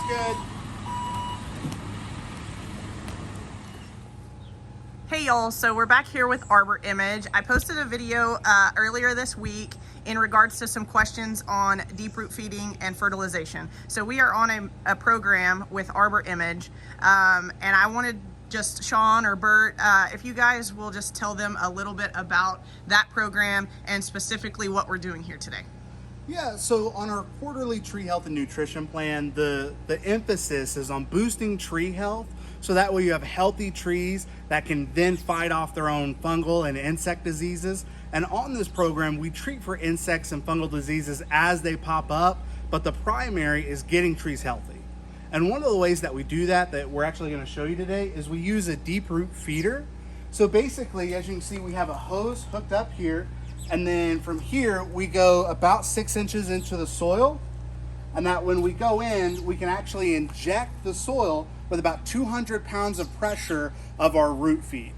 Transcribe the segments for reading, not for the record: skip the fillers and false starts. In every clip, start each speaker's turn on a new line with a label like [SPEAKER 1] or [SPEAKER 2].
[SPEAKER 1] good.
[SPEAKER 2] Hey y'all, so we're back here with Arbor Image. I posted a video earlier this week in regards to some questions on deep root feeding and fertilization. So we are on a program with Arbor Image, and I wanted just Sean or Bert, if you guys will just tell them a little bit about that program and specifically what we're doing here today.
[SPEAKER 1] Yeah, so on our quarterly tree health and nutrition plan, the emphasis is on boosting tree health, so that way you have healthy trees that can then fight off their own fungal and insect diseases. And on this program, we treat for insects and fungal diseases as they pop up, but the primary is getting trees healthy. And one of the ways that we do that we're actually going to show you today is we use a deep root feeder. So basically, as you can see, we have a hose hooked up here, and then from here we go about 6 inches into the soil, and that when we go in, we can actually inject the soil with about 200 pounds of pressure of our root feed.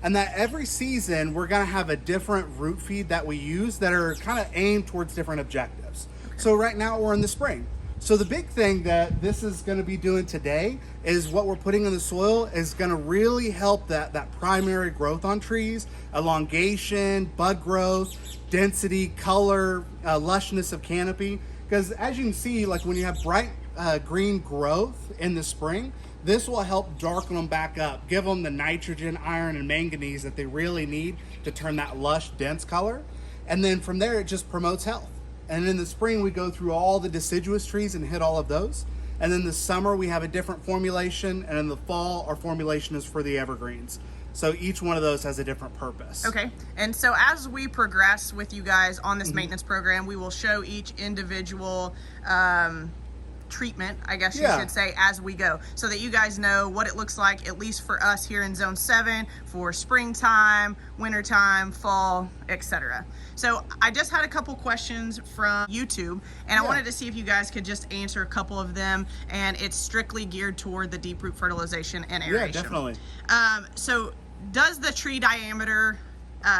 [SPEAKER 1] And that every season we're going to have a different root feed that we use that are kind of aimed towards different objectives. So right now we're in the spring. So the big thing that this is going to be doing today is what we're putting in the soil is going to really help that primary growth on trees, elongation, bud growth, density, color, lushness of canopy. Because as you can see, like when you have bright green growth in the spring, this will help darken them back up, give them the nitrogen, iron, and manganese that they really need to turn that lush, dense color. And then from there, it just promotes health. And in the spring, we go through all the deciduous trees and hit all of those. And then the summer, we have a different formulation. And in the fall, our formulation is for the evergreens. So each one of those has a different purpose.
[SPEAKER 2] Okay, and so as we progress with you guys on this maintenance program, we will show each individual treatment, I guess you should say, as we go, so that you guys know what it looks like, at least for us here in Zone 7, for springtime, wintertime, fall, etc. So I just had a couple questions from YouTube, and I wanted to see if you guys could just answer a couple of them, and it's strictly geared toward the deep root fertilization and aeration.
[SPEAKER 1] Yeah, definitely.
[SPEAKER 2] So does the tree diameter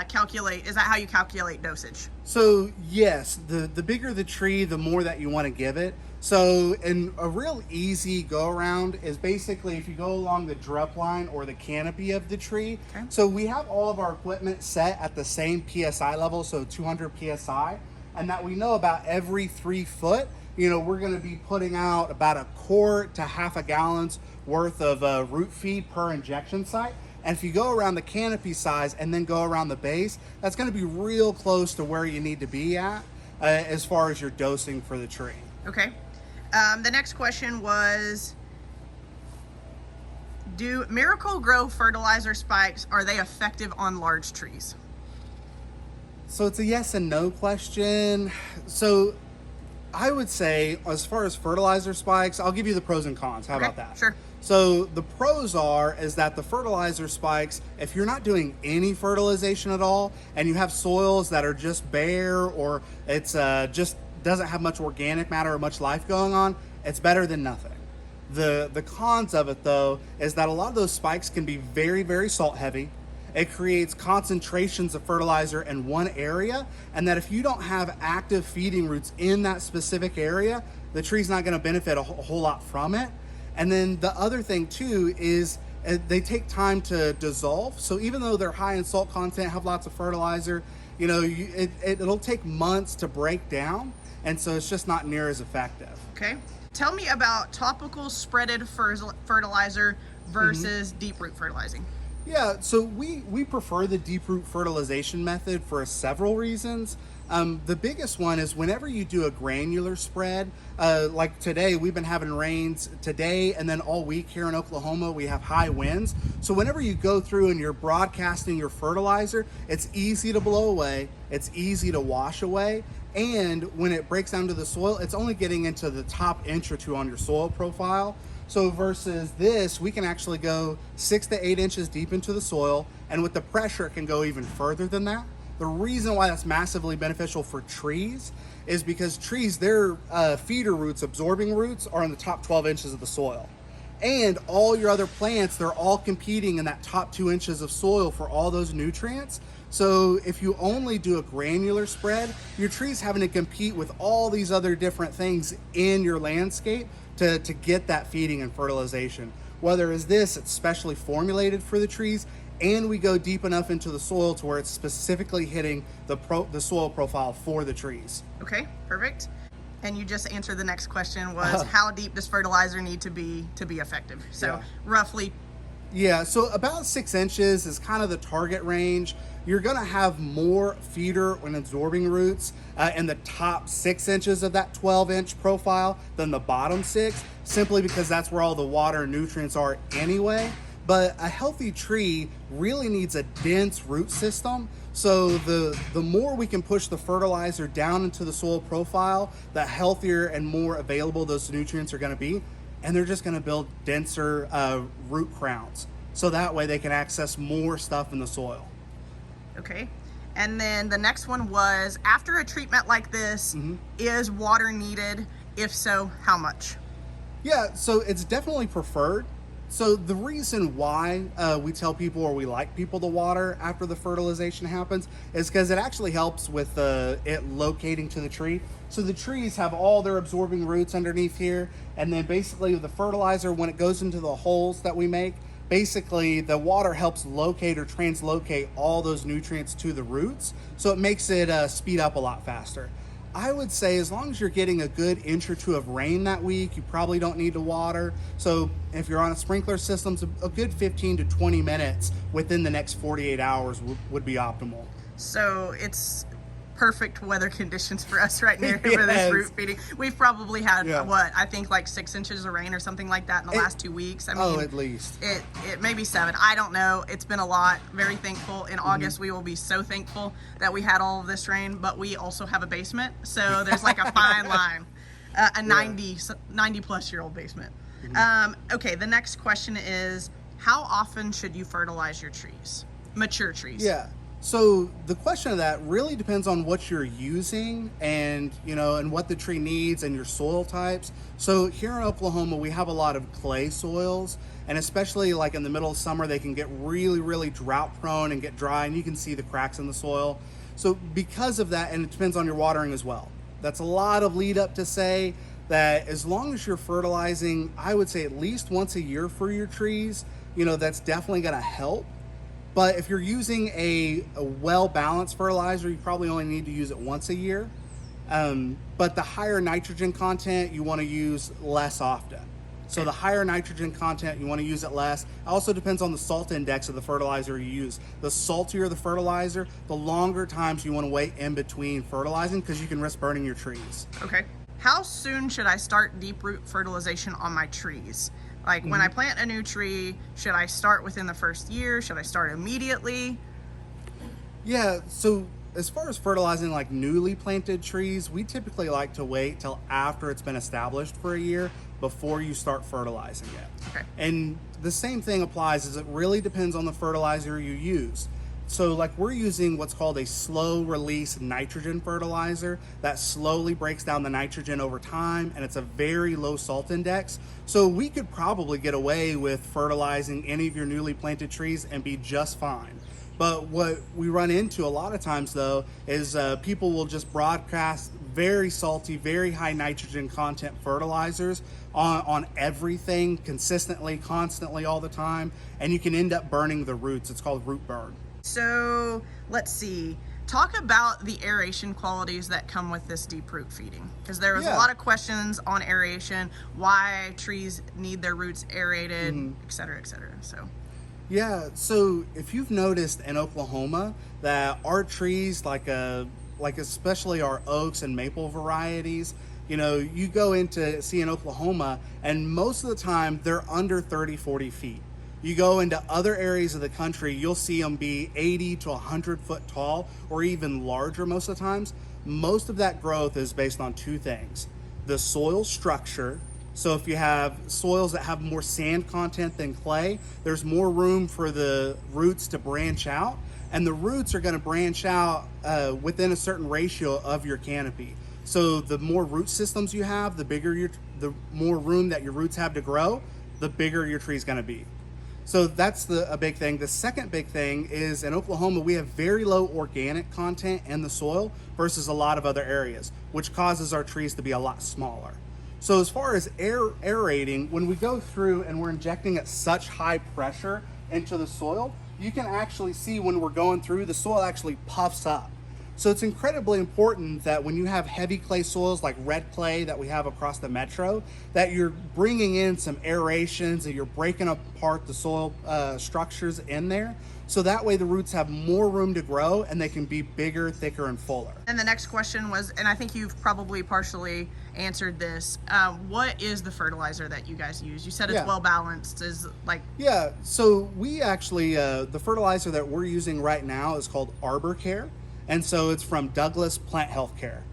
[SPEAKER 2] calculate, is that how you calculate dosage?
[SPEAKER 1] So yes, the bigger the tree, the more that you want to give it. So in a real easy go around is basically if you go along the drup line or the canopy of the tree. Okay. So we have all of our equipment set at the same PSI level, so 200 PSI, and that we know about every 3 foot, we're going to be putting out about a quart to half a gallon's worth of root feed per injection site. And if you go around the canopy size and then go around the base, that's going to be real close to where you need to be at as far as your dosing for the tree.
[SPEAKER 2] Okay. The next question was, do Miracle-Gro fertilizer spikes, are they effective on large trees?
[SPEAKER 1] So it's a yes and no question. So I would say, as far as fertilizer spikes, I'll give you the pros and cons. How about that?
[SPEAKER 2] Sure.
[SPEAKER 1] So the pros is that the fertilizer spikes, if you're not doing any fertilization at all, and you have soils that are just bare, or it's just doesn't have much organic matter or much life going on, it's better than nothing. The cons of it, though, is that a lot of those spikes can be very, very salt heavy. It creates concentrations of fertilizer in one area, and that if you don't have active feeding roots in that specific area, the tree's not going to benefit a whole lot from it. And then the other thing too is they take time to dissolve. So even though they're high in salt content, have lots of fertilizer, it'll take months to break down, and so it's just not near as effective.
[SPEAKER 2] Okay. Tell me about topical spreaded fertilizer versus deep root fertilizing.
[SPEAKER 1] Yeah, so we prefer the deep root fertilization method for several reasons. The biggest one is whenever you do a granular spread, like today, we've been having rains today, and then all week here in Oklahoma, we have high winds. So whenever you go through and you're broadcasting your fertilizer, it's easy to blow away, it's easy to wash away, and when it breaks down to the soil, it's only getting into the top inch or two on your soil profile. So versus this, we can actually go 6 to 8 inches deep into the soil, and with the pressure, it can go even further than that. The reason why that's massively beneficial for trees is because trees, their feeder roots, absorbing roots, are in the top 12 inches of the soil. And all your other plants, they're all competing in that top 2 inches of soil for all those nutrients. So if you only do a granular spread, your tree's having to compete with all these other different things in your landscape to get that feeding and fertilization. Whether it's this, it's specially formulated for the trees, and we go deep enough into the soil to where it's specifically hitting the soil profile for the trees.
[SPEAKER 2] Okay, perfect. And you just answered the next question was how deep does fertilizer need to be effective? So
[SPEAKER 1] Yeah.
[SPEAKER 2] roughly.
[SPEAKER 1] Yeah, so about 6 inches is kind of the target range. You're gonna have more feeder and absorbing roots in the top 6 inches of that 12-inch profile than the bottom 6, simply because that's where all the water and nutrients are anyway. But a healthy tree really needs a dense root system. So the more we can push the fertilizer down into the soil profile, the healthier and more available those nutrients are gonna be. And they're just gonna build denser root crowns. So that way they can access more stuff in the soil.
[SPEAKER 2] Okay. And then the next one was, after a treatment like this, is water needed? If so, how much?
[SPEAKER 1] Yeah, so it's definitely preferred. So the reason why we tell people, or we like people to water after the fertilization happens, is because it actually helps with it locating to the tree. So the trees have all their absorbing roots underneath here, and then basically the fertilizer, when it goes into the holes that we make, basically the water helps locate or translocate all those nutrients to the roots, so it makes it speed up a lot faster. I would say as long as you're getting a good inch or two of rain that week, you probably don't need to water. So if you're on a sprinkler system, a good 15 to 20 minutes within the next 48 hours would be optimal.
[SPEAKER 2] So it's perfect weather conditions for us right now for this root feeding. We've probably had what I think like 6 inches of rain or something like that in the last 2 weeks. I mean,
[SPEAKER 1] at least
[SPEAKER 2] it may be 7. I don't know. It's been a lot. Very thankful. In August we will be so thankful that we had all of this rain. But we also have a basement, so there's like a fine line. A 90 plus year old basement. Okay, the next question is, how often should you fertilize your trees, mature trees?
[SPEAKER 1] Yeah. So the question of that really depends on what you're using and, and what the tree needs and your soil types. So here in Oklahoma, we have a lot of clay soils, and especially like in the middle of summer, they can get really, really drought prone and get dry, and you can see the cracks in the soil. So because of that, and it depends on your watering as well. That's a lot of lead up to say that as long as you're fertilizing, I would say at least once a year for your trees, that's definitely gonna help. But if you're using a well-balanced fertilizer, you probably only need to use it once a year. But the higher nitrogen content, you want to use less often. So the higher nitrogen content, you want to use it less. It also depends on the salt index of the fertilizer you use. The saltier the fertilizer, the longer times you want to wait in between fertilizing, because you can risk burning your trees.
[SPEAKER 2] Okay. How soon should I start deep root fertilization on my trees? Like when I plant a new tree, should I start within the first year? Should I start immediately?
[SPEAKER 1] Yeah, so as far as fertilizing like newly planted trees, we typically like to wait till after it's been established for a year before you start fertilizing it.
[SPEAKER 2] Okay.
[SPEAKER 1] And the same thing applies, is it really depends on the fertilizer you use. So like we're using what's called a slow release nitrogen fertilizer that slowly breaks down the nitrogen over time, and it's a very low salt index. So we could probably get away with fertilizing any of your newly planted trees and be just fine. But what we run into a lot of times though is people will just broadcast very salty, very high nitrogen content fertilizers on everything consistently, constantly, all the time, and you can end up burning the roots. It's called root burn.
[SPEAKER 2] So let's see. Talk about the aeration qualities that come with this deep root feeding, because there was a lot of questions on aeration, why trees need their roots aerated, et cetera, et cetera.
[SPEAKER 1] Yeah, so if you've noticed in Oklahoma that our trees, like especially our oaks and maple varieties, you go into see in Oklahoma, and most of the time they're under 30, 40 feet. You go into other areas of the country, you'll see them be 80 to 100 foot tall, or even larger most of the times. Most of that growth is based on two things: the soil structure. So if you have soils that have more sand content than clay, there's more room for the roots to branch out, and the roots are going to branch out within a certain ratio of your canopy. So the more root systems you have, the more room that your roots have to grow, the bigger your tree is going to be. So that's a big thing. The second big thing is in Oklahoma, we have very low organic content in the soil versus a lot of other areas, which causes our trees to be a lot smaller. So as far as aerating, when we go through and we're injecting at such high pressure into the soil, you can actually see when we're going through, the soil actually puffs up. So it's incredibly important that when you have heavy clay soils like red clay that we have across the metro, that you're bringing in some aerations and you're breaking apart the soil structures in there. So that way the roots have more room to grow and they can be bigger, thicker, and fuller.
[SPEAKER 2] And the next question was, and I think you've probably partially answered this, what is the fertilizer that you guys use? You said it's well balanced. Is like...
[SPEAKER 1] Yeah, so we actually, the fertilizer that we're using right now is called Arbor. And so it's from Douglas Plant Health Care.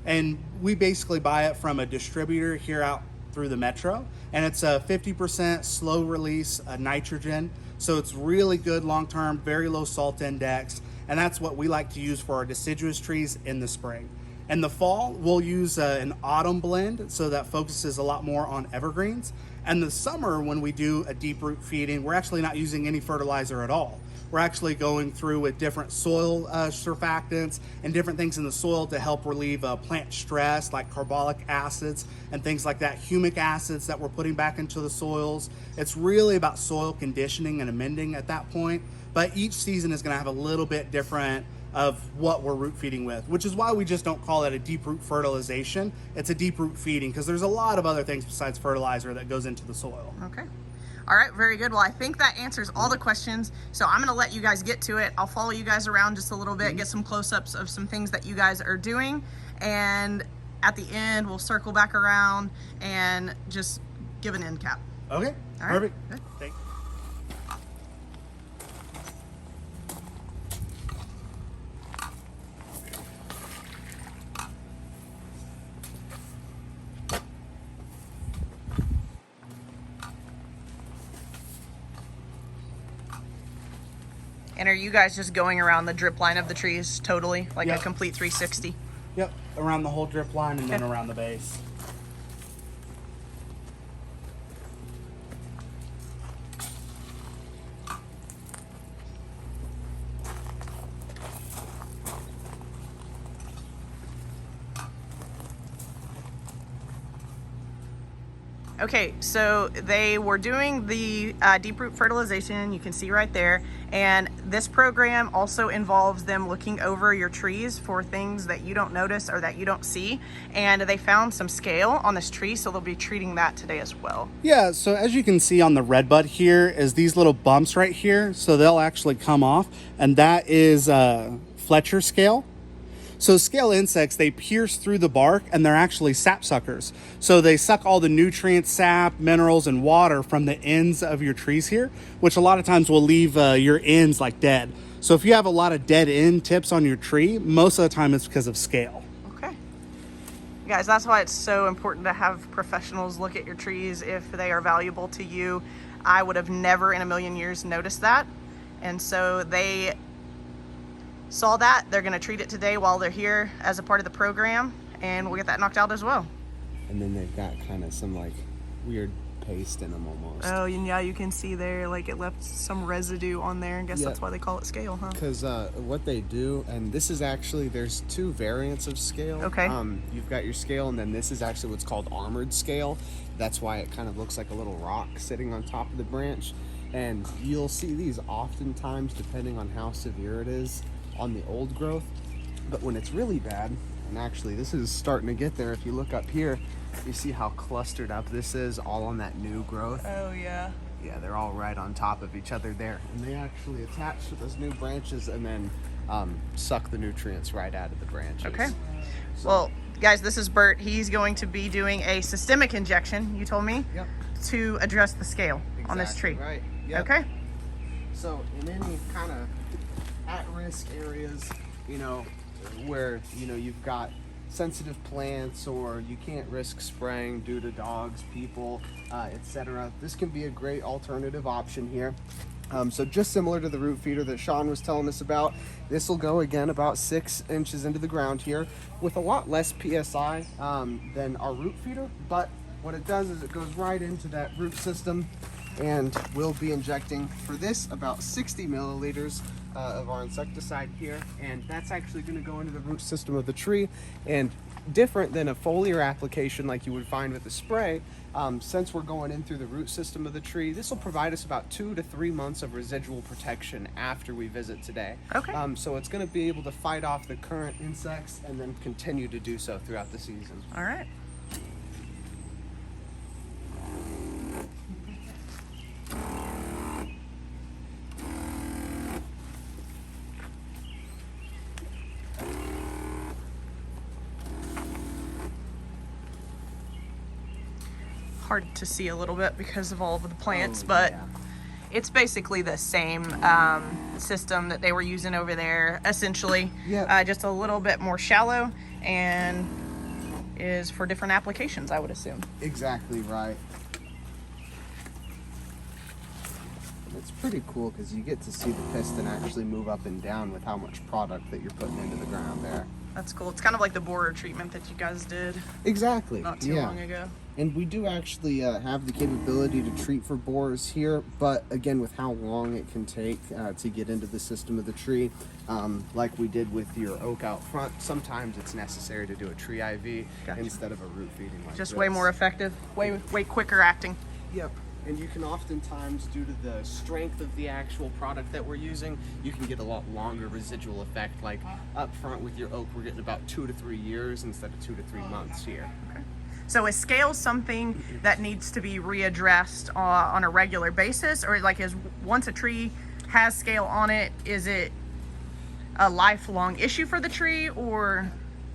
[SPEAKER 1] And we basically buy it from a distributor here out through the metro. And it's a 50% slow release nitrogen. So it's really good long-term, very low salt index. And that's what we like to use for our deciduous trees in the spring. In the fall, we'll use an autumn blend, so that focuses a lot more on evergreens. And the summer, when we do a deep root feeding, we're actually not using any fertilizer at all. We're actually going through with different soil surfactants and different things in the soil to help relieve plant stress, like carbolic acids and things like that, humic acids that we're putting back into the soils. It's really about soil conditioning and amending at that point. But each season is going to have a little bit different of what we're root feeding with, which is why we just don't call it a deep root fertilization. It's a deep root feeding because there's a lot of other things besides fertilizer that goes into the soil.
[SPEAKER 2] Okay. All right, very good. Well, I think that answers all the questions. So I'm gonna let you guys get to it. I'll follow you guys around just a little bit, get some close-ups of some things that you guys are doing. And at the end, we'll circle back around and just give an end cap.
[SPEAKER 1] Okay,
[SPEAKER 2] all right.
[SPEAKER 1] Perfect.
[SPEAKER 2] Good.
[SPEAKER 1] Thanks.
[SPEAKER 2] And are you guys just going around the drip line of the trees totally, like a complete 360?
[SPEAKER 1] Yep, around the whole drip line and then around the base.
[SPEAKER 2] Okay, so they were doing the deep root fertilization, you can see right there, and this program also involves them looking over your trees for things that you don't notice or that you don't see, and they found some scale on this tree, so they'll be treating that today as well.
[SPEAKER 1] Yeah, so as you can see on the redbud here is these little bumps right here, so they'll actually come off, and that is Fletcher scale. So scale insects, they pierce through the bark and they're actually sap suckers. So they suck all the nutrients, sap, minerals, and water from the ends of your trees here, which a lot of times will leave your ends like dead. So if you have a lot of dead end tips on your tree, most of the time it's because of scale.
[SPEAKER 2] Okay. Guys, that's why it's so important to have professionals look at your trees if they are valuable to you. I would have never in a million years noticed that. And so they saw that. They're going to treat it today while they're here as a part of the program, and we'll get that knocked out as well.
[SPEAKER 3] And then they've got kind of some like weird paste in them almost.
[SPEAKER 2] Oh, and yeah, you can see there, like it left some residue on there, and guess that's why they call it scale, huh?
[SPEAKER 3] Because what they do, and this is actually, there's two variants of scale.
[SPEAKER 2] Okay.
[SPEAKER 3] You've got your scale, and then this is actually what's called armored scale. That's why it kind of looks like a little rock sitting on top of the branch. And you'll see these oftentimes, depending on how severe it is, on the old growth. But when it's really bad, and actually this is starting to get there, if you look up here, you see how clustered up this is, all on that new growth.
[SPEAKER 2] Oh yeah.
[SPEAKER 3] Yeah, they're all right on top of each other there, and they actually attach to those new branches and then suck the nutrients right out of the branches.
[SPEAKER 2] Okay. So, well, guys, this is Bert. He's going to be doing a systemic injection, you told me, to address the scale on this tree.
[SPEAKER 3] Right. Yep.
[SPEAKER 2] Okay.
[SPEAKER 3] So in any kind of at-risk areas, you know, where, you know, you've got sensitive plants or you can't risk spraying due to dogs, people, etc., this can be a great alternative option here. So just similar to the root feeder that Sean was telling us about, this will go again about 6 inches into the ground here with a lot less PSI than our root feeder, but what it does is it goes right into that root system And we'll be injecting for this about 60 milliliters of our insecticide here, and that's actually going to go into the root system of the tree. And different than a foliar application like you would find with a spray, since we're going in through the root system of the tree, this will provide us about 2 to 3 months of residual protection after we visit today.
[SPEAKER 2] Okay.
[SPEAKER 3] So it's going to be able to fight off the current insects and then continue to do so throughout the season.
[SPEAKER 2] All right. Hard to see a little bit because of all of the plants, but
[SPEAKER 3] yeah.
[SPEAKER 2] it's basically the same system that they were using over there, essentially.
[SPEAKER 3] Yeah.
[SPEAKER 2] Just a little bit more shallow, and is for different applications, I would assume.
[SPEAKER 3] Exactly right. It's pretty cool because you get to see the piston actually move up and down with how much product that you're putting into the ground there.
[SPEAKER 2] That's cool. It's kind of like the borer treatment that you guys did
[SPEAKER 3] Exactly.
[SPEAKER 2] not too long ago.
[SPEAKER 3] And we do actually have the capability to treat for borers here, but again, with how long it can take to get into the system of the tree, like we did with your oak out front, sometimes it's necessary to do a tree IV
[SPEAKER 2] Gotcha.
[SPEAKER 3] instead of a root feeding like
[SPEAKER 2] Just
[SPEAKER 3] this.
[SPEAKER 2] way more effective, way quicker acting.
[SPEAKER 3] Yep. And you can oftentimes, due to the strength of the actual product that we're using, you can get a lot longer residual effect. Like up front with your oak, we're getting about 2 to 3 years instead of 2 to 3 months here.
[SPEAKER 2] Okay. So is scale something that needs to be readdressed on a regular basis, or like once a tree has scale on it, is it a lifelong issue for the tree, or?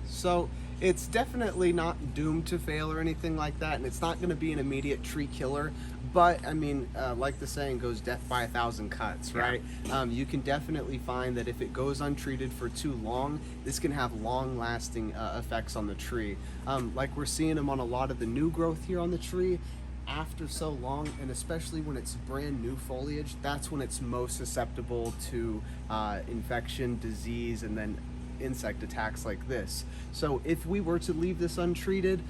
[SPEAKER 3] So it's definitely not doomed to fail or anything like that, and it's not going to be an immediate tree killer. But I mean, like the saying goes, death by 1,000 cuts, right?
[SPEAKER 2] Yeah.
[SPEAKER 3] You can definitely find that if it goes untreated for too long, this can have long-lasting effects on the tree. Like we're seeing them on a lot of the new growth here on the tree. After so long, and especially when it's brand new foliage, that's when it's most susceptible to infection, disease, and then insect attacks like this. So if we were to leave this untreated,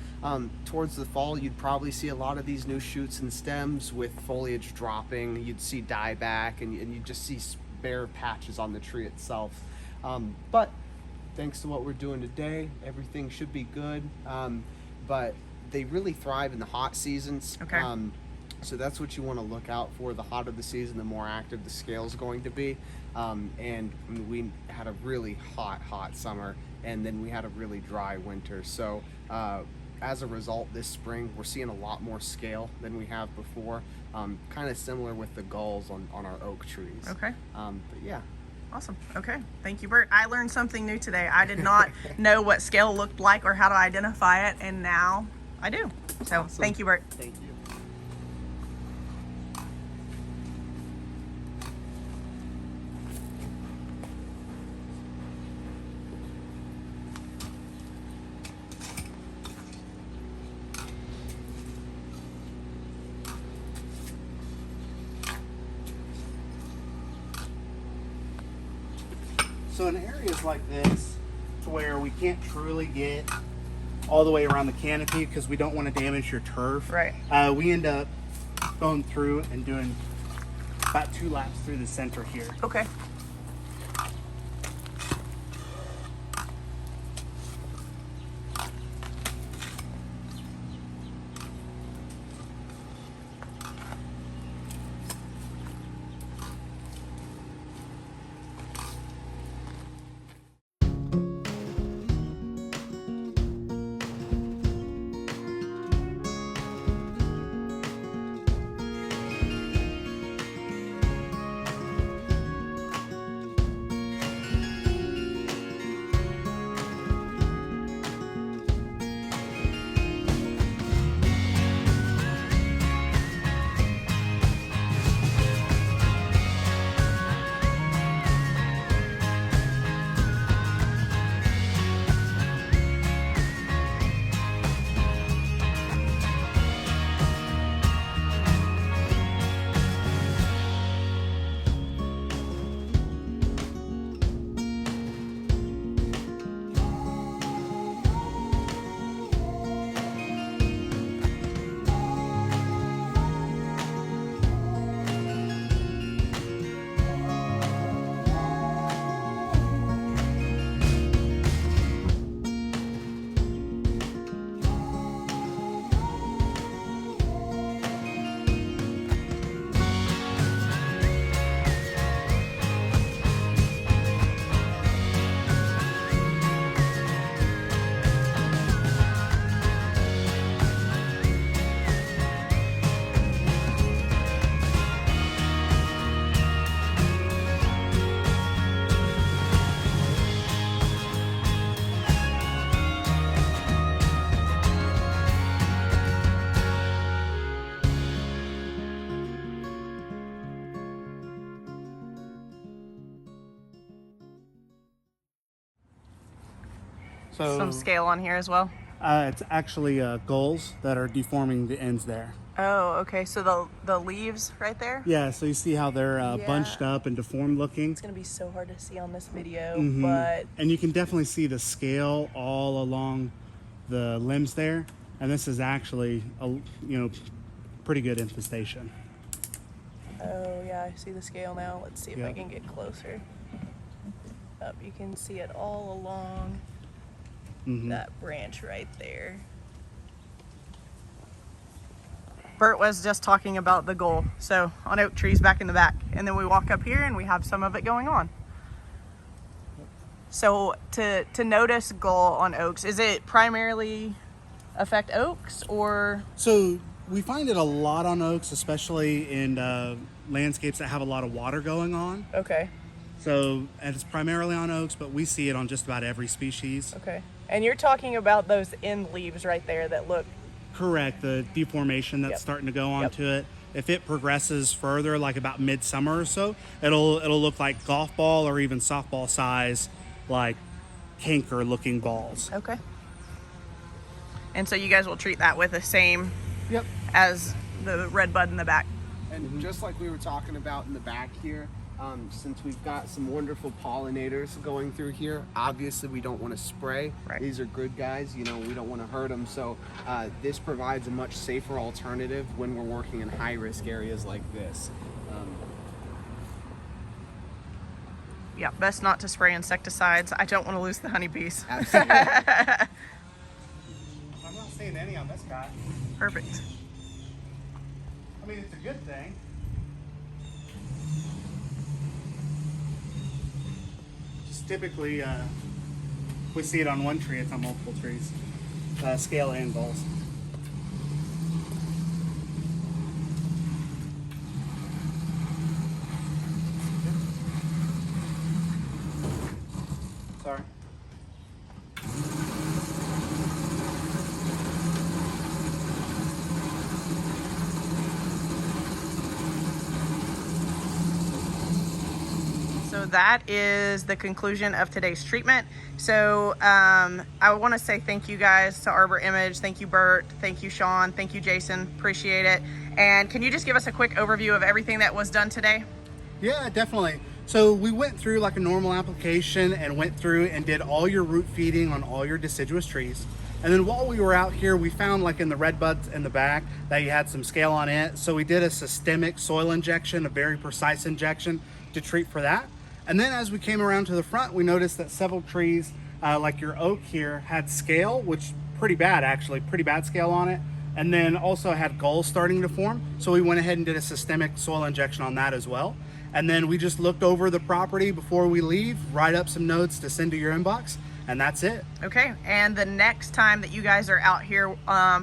[SPEAKER 3] towards the fall, you'd probably see a lot of these new shoots and stems with foliage dropping. You'd see dieback, and you'd just see bare patches on the tree itself. But thanks to what we're doing today, everything should be good. But they really thrive in the hot seasons.
[SPEAKER 2] Okay.
[SPEAKER 3] So that's what you want to look out for. The hotter the season, the more active the scale is going to be. And we had a really hot summer, and then we had a really dry winter. So as a result, this spring, we're seeing a lot more scale than we have before. Kind of similar with the galls on our oak trees.
[SPEAKER 2] Okay.
[SPEAKER 3] But yeah.
[SPEAKER 2] Awesome. Okay. Thank you, Bert. I learned something new today. I did not know what scale looked like or how to identify it, and now I do. So
[SPEAKER 3] Awesome.
[SPEAKER 2] Thank you, Bert.
[SPEAKER 3] Thank you.
[SPEAKER 1] So in areas like this, to where we can't truly get all the way around the canopy because we don't want to damage your turf,
[SPEAKER 2] Right.
[SPEAKER 1] We end up going through and doing about 2 laps through the center here.
[SPEAKER 2] Okay.
[SPEAKER 1] So
[SPEAKER 2] some scale on here as well.
[SPEAKER 1] It's actually galls that are deforming the ends there.
[SPEAKER 2] Oh, okay. So the leaves right there.
[SPEAKER 1] Yeah, so you see how they're
[SPEAKER 2] Yeah.
[SPEAKER 1] bunched up and deformed looking.
[SPEAKER 2] It's gonna be so hard to see on this video,
[SPEAKER 1] Mhm.
[SPEAKER 2] but
[SPEAKER 1] And you can definitely see the scale all along the limbs there. And this is actually a pretty good infestation.
[SPEAKER 2] oh yeah, I see the scale now. Let's see if I
[SPEAKER 1] Yep.
[SPEAKER 2] can get closer. Up, you can see it all along that branch right there. Bert was just talking about the gall, so on oak trees back in the back, and then we walk up here and we have some of it going on. So to notice gall on oaks, is it primarily affect oaks or?
[SPEAKER 1] So we find it a lot on oaks, especially in landscapes that have a lot of water going on.
[SPEAKER 2] Okay.
[SPEAKER 1] So, and it's primarily on oaks, but we see it on just about every species.
[SPEAKER 2] Okay. And you're talking about those end leaves right there that look.
[SPEAKER 1] Correct, the deformation that's
[SPEAKER 2] Yep.
[SPEAKER 1] starting to go onto it. If it progresses further, like about midsummer or so, it'll look like golf ball or even softball size, like canker looking balls.
[SPEAKER 2] Okay. And so you guys will treat that with the same
[SPEAKER 1] Yep.
[SPEAKER 2] as the red bud in the back.
[SPEAKER 3] And just like we were talking about in the back here, since we've got some wonderful pollinators going through here, obviously we don't want to spray.
[SPEAKER 2] Right.
[SPEAKER 3] These are good guys, we don't want to hurt them. So this provides a much safer alternative when we're working in high risk areas like this.
[SPEAKER 2] Yeah, best not to spray insecticides. I don't want to lose the honeybees.
[SPEAKER 3] Absolutely.
[SPEAKER 1] I'm not seeing any on this guy.
[SPEAKER 2] Perfect.
[SPEAKER 1] I mean, it's a good thing. Just typically, we see it on one tree, it's on multiple trees. Scale and balls. Sorry.
[SPEAKER 2] So that is the conclusion of today's treatment. So I want to say thank you guys to Arbor Image. Thank you, Bert. Thank you, Sean. Thank you, Jason. Appreciate it. And can you just give us a quick overview of everything that was done today?
[SPEAKER 1] Yeah, definitely. So we went through like a normal application and went through and did all your root feeding on all your deciduous trees. And then while we were out here, we found like in the red buds in the back that you had some scale on it. So we did a systemic soil injection, a very precise injection to treat for that. And then as we came around to the front, we noticed that several trees, like your oak here, had scale, which pretty bad actually, pretty bad scale on it. And then also had galls starting to form. So we went ahead and did a systemic soil injection on that as well. And then we just looked over the property before we leave, write up some notes to send to your inbox, and that's it.
[SPEAKER 2] Okay, and the next time that you guys are out here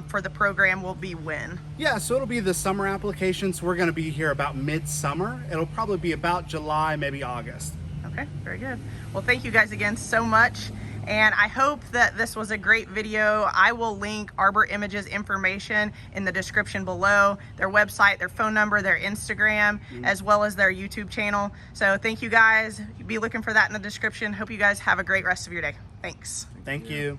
[SPEAKER 2] for the program will be when?
[SPEAKER 1] Yeah, so it'll be the summer application. So we're gonna be here about midsummer. It'll probably be about July, maybe August.
[SPEAKER 2] Okay, very good. Well, thank you guys again so much. And I hope that this was a great video. I will link Arbor Image's information in the description below, their website, their phone number, their Instagram, as well as their YouTube channel. So thank you guys. Be looking for that in the description. Hope you guys have a great rest of your day. Thanks.
[SPEAKER 1] Thank you.